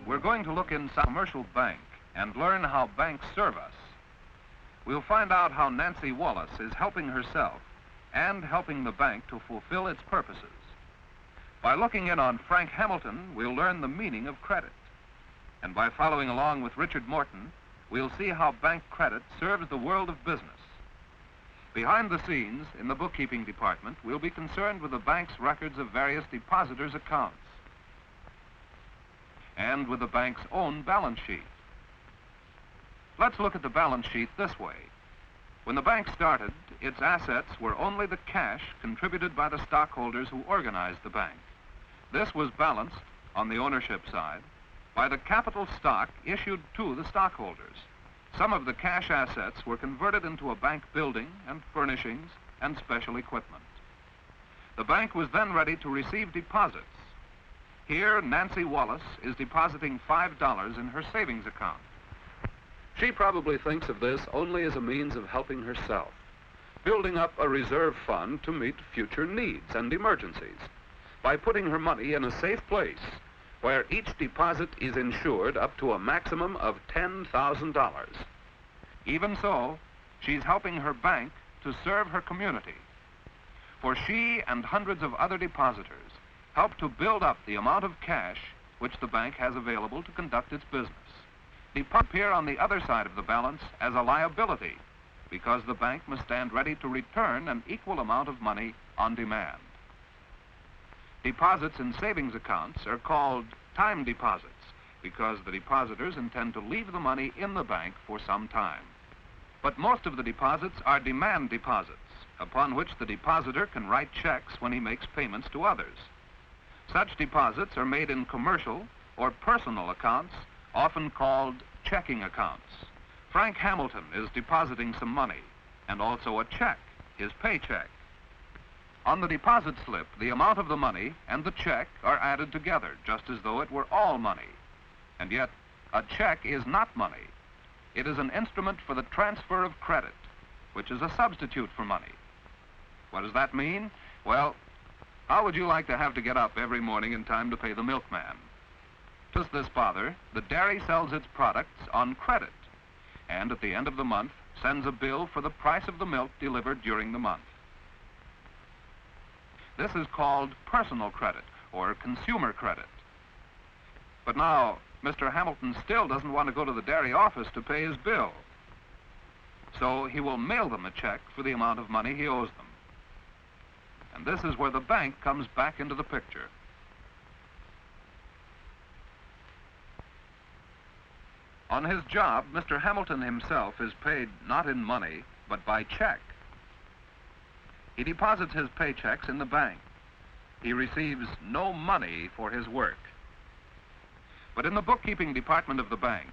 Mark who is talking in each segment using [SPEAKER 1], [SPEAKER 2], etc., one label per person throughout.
[SPEAKER 1] we're going to look inside a commercial bank and learn how banks serve us. We'll find out how Nancy Wallace is helping herself and helping the bank to fulfill its purposes. By looking in on Frank Hamilton, we'll learn the meaning of credit. And by following along with Richard Morton, we'll see how bank credit serves the world of business. Behind the scenes, in the bookkeeping department, we'll be concerned with the bank's records of various depositors' accounts and with the bank's own balance sheet. Let's look at the balance sheet this way. When the bank started, its assets were only the cash contributed by the stockholders who organized the bank. This was balanced, on the ownership side, by the capital stock issued to the stockholders. Some of the cash assets were converted into a bank building and furnishings and special equipment. The bank was then ready to receive deposits. Here, Nancy Wallace is depositing $5 in her savings account. She probably thinks of this only as a means of helping herself, building up a reserve fund to meet future needs and emergencies by putting her money in a safe place where each deposit is insured up to a maximum of $10,000. Even so, she's helping her bank to serve her community. For she and hundreds of other depositors help to build up the amount of cash which the bank has available to conduct its business. Deposits appear on the other side of the balance as a liability because the bank must stand ready to return an equal amount of money on demand. Deposits in savings accounts are called time deposits because the depositors intend to leave the money in the bank for some time. But most of the deposits are demand deposits, upon which the depositor can write checks when he makes payments to others. Such deposits are made in commercial or personal accounts, often called checking accounts. Frank Hamilton is depositing some money, and also a check, his paycheck. On the deposit slip, the amount of the money and the check are added together, just as though it were all money. And yet, a check is not money. It is an instrument for the transfer of credit, which is a substitute for money. What does that mean? Well, how would you like to have to get up every morning in time to pay the milkman? Just this bother, the dairy sells its products on credit, and at the end of the month sends a bill for the price of the milk delivered during the month. This is called personal credit or consumer credit. But now, Mr. Hamilton still doesn't want to go to the dairy office to pay his bill. So he will mail them a check for the amount of money he owes them. And this is where the bank comes back into the picture. On his job, Mr. Hamilton himself is paid not in money, but by check. He deposits his paychecks in the bank. He receives no money for his work. But in the bookkeeping department of the bank,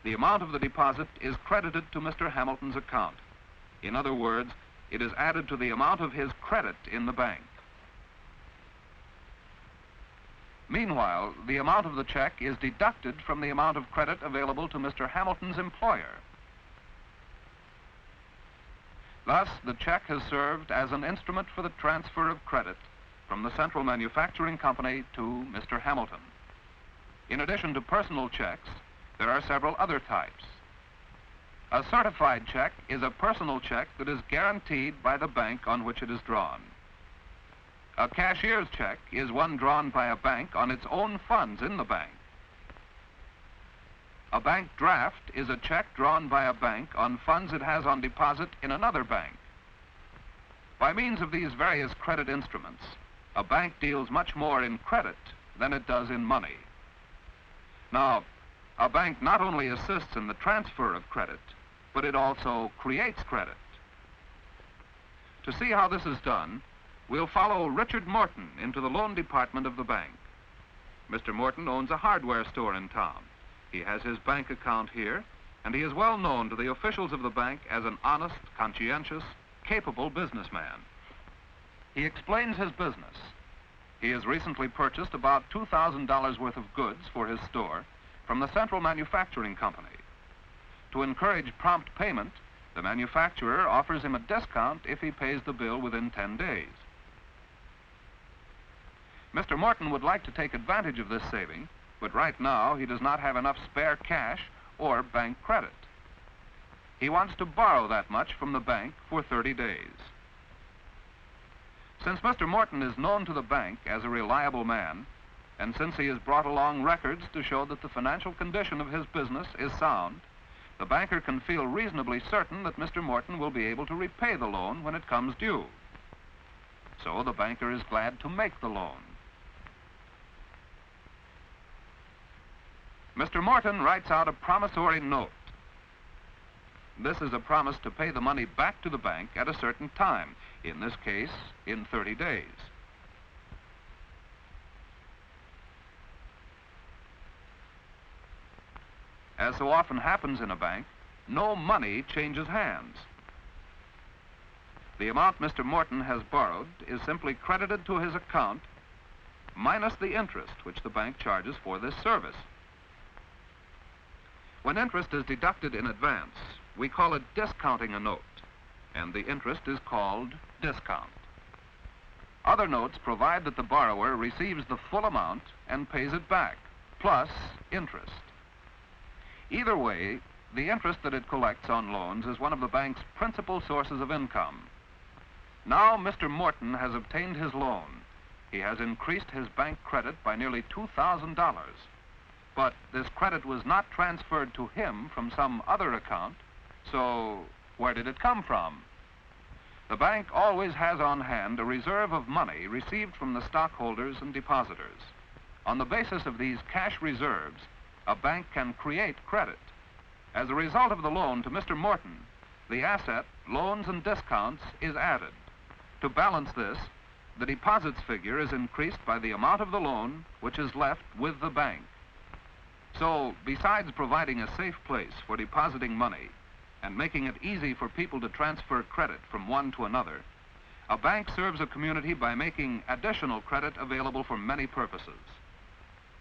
[SPEAKER 1] the amount of the deposit is credited to Mr. Hamilton's account. In other words, it is added to the amount of his credit in the bank. Meanwhile, the amount of the check is deducted from the amount of credit available to Mr. Hamilton's employer. Thus, the check has served as an instrument for the transfer of credit from the Central Manufacturing Company to Mr. Hamilton. In addition to personal checks, there are several other types. A certified check is a personal check that is guaranteed by the bank on which it is drawn. A cashier's check is one drawn by a bank on its own funds in the bank. A bank draft is a check drawn by a bank on funds it has on deposit in another bank. By means of these various credit instruments, a bank deals much more in credit than it does in money. Now, a bank not only assists in the transfer of credit, but it also creates credit. To see how this is done, we'll follow Richard Morton into the loan department of the bank. Mr. Morton owns a hardware store in town. He has his bank account here, and he is well known to the officials of the bank as an honest, conscientious, capable businessman. He explains his business. He has recently purchased about $2,000 worth of goods for his store from the Central Manufacturing Company. To encourage prompt payment, the manufacturer offers him a discount if he pays the bill within 10 days. Mr. Morton would like to take advantage of this saving, But right now, he does not have enough spare cash or bank credit. He wants to borrow that much from the bank for 30 days. Since Mr. Morton is known to the bank as a reliable man, and since he has brought along records to show that the financial condition of his business is sound, the banker can feel reasonably certain that Mr. Morton will be able to repay the loan when it comes due. So the banker is glad to make the loan. Mr. Morton writes out a promissory note. This is a promise to pay the money back to the bank at a certain time, in this case, in 30 days. As so often happens in a bank, no money changes hands. The amount Mr. Morton has borrowed is simply credited to his account, minus the interest which the bank charges for this service. When interest is deducted in advance, we call it discounting a note, and the interest is called discount. Other notes provide that the borrower receives the full amount and pays it back, plus interest. Either way, the interest that it collects on loans is one of the bank's principal sources of income. Now Mr. Morton has obtained his loan. He has increased his bank credit by nearly $2,000. But this credit was not transferred to him from some other account, so where did it come from? The bank always has on hand a reserve of money received from the stockholders and depositors. On the basis of these cash reserves, a bank can create credit. As a result of the loan to Mr. Morton, the asset, loans and discounts, is added. To balance this, the deposits figure is increased by the amount of the loan which is left with the bank. So, besides providing a safe place for depositing money and making it easy for people to transfer credit from one to another, a bank serves a community by making additional credit available for many purposes.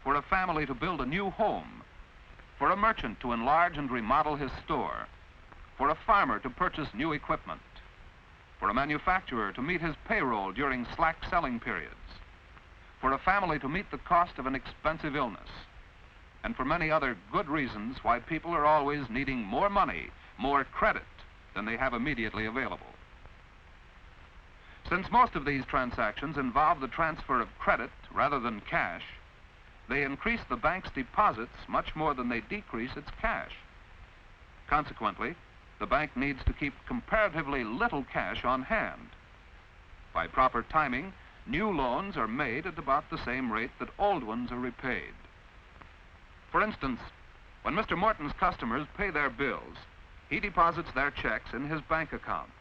[SPEAKER 1] For a family to build a new home, for a merchant to enlarge and remodel his store, for a farmer to purchase new equipment, for a manufacturer to meet his payroll during slack selling periods, for a family to meet the cost of an expensive illness, and for many other good reasons why people are always needing more money, more credit than they have immediately available. Since most of these transactions involve the transfer of credit rather than cash, they increase the bank's deposits much more than they decrease its cash. Consequently, the bank needs to keep comparatively little cash on hand. By proper timing, new loans are made at about the same rate that old ones are repaid. For instance, when Mr. Morton's customers pay their bills, he deposits their checks in his bank account.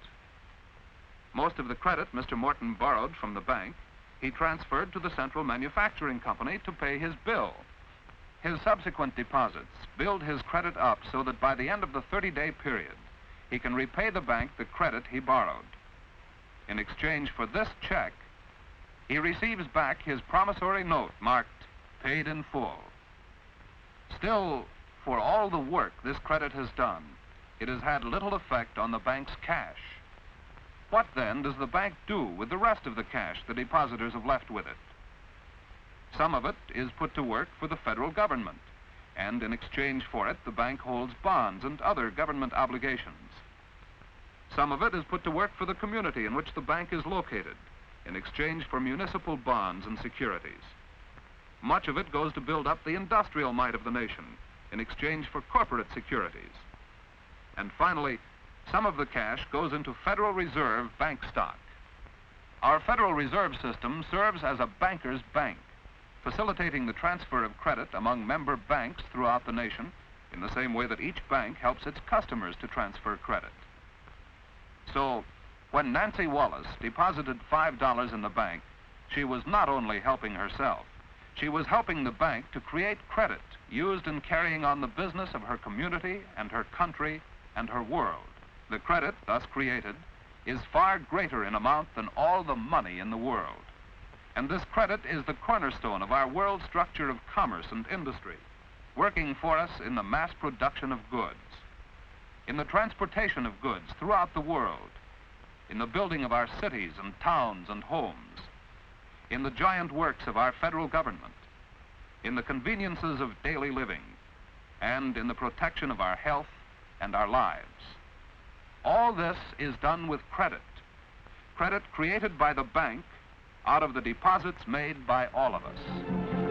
[SPEAKER 1] Most of the credit Mr. Morton borrowed from the bank, he transferred to the Central Manufacturing Company to pay his bill. His subsequent deposits build his credit up so that by the end of the 30-day period, he can repay the bank the credit he borrowed. In exchange for this check, he receives back his promissory note marked paid in full. Still, for all the work this credit has done, it has had little effect on the bank's cash. What then does the bank do with the rest of the cash the depositors have left with it? Some of it is put to work for the federal government, and in exchange for it, the bank holds bonds and other government obligations. Some of it is put to work for the community in which the bank is located, in exchange for municipal bonds and securities. Much of it goes to build up the industrial might of the nation, in exchange for corporate securities. And finally, some of the cash goes into Federal Reserve bank stock. Our Federal Reserve System serves as a banker's bank, facilitating the transfer of credit among member banks throughout the nation in the same way that each bank helps its customers to transfer credit. So, when Nancy Wallace deposited $5 in the bank, she was not only helping herself, she was helping the bank to create credit used in carrying on the business of her community and her country and her world. The credit thus created is far greater in amount than all the money in the world. And this credit is the cornerstone of our world structure of commerce and industry, working for us in the mass production of goods, in the transportation of goods throughout the world, in the building of our cities and towns and homes, in the giant works of our federal government, in the conveniences of daily living, and in the protection of our health and our lives. All this is done with credit. Credit created by the bank out of the deposits made by all of us.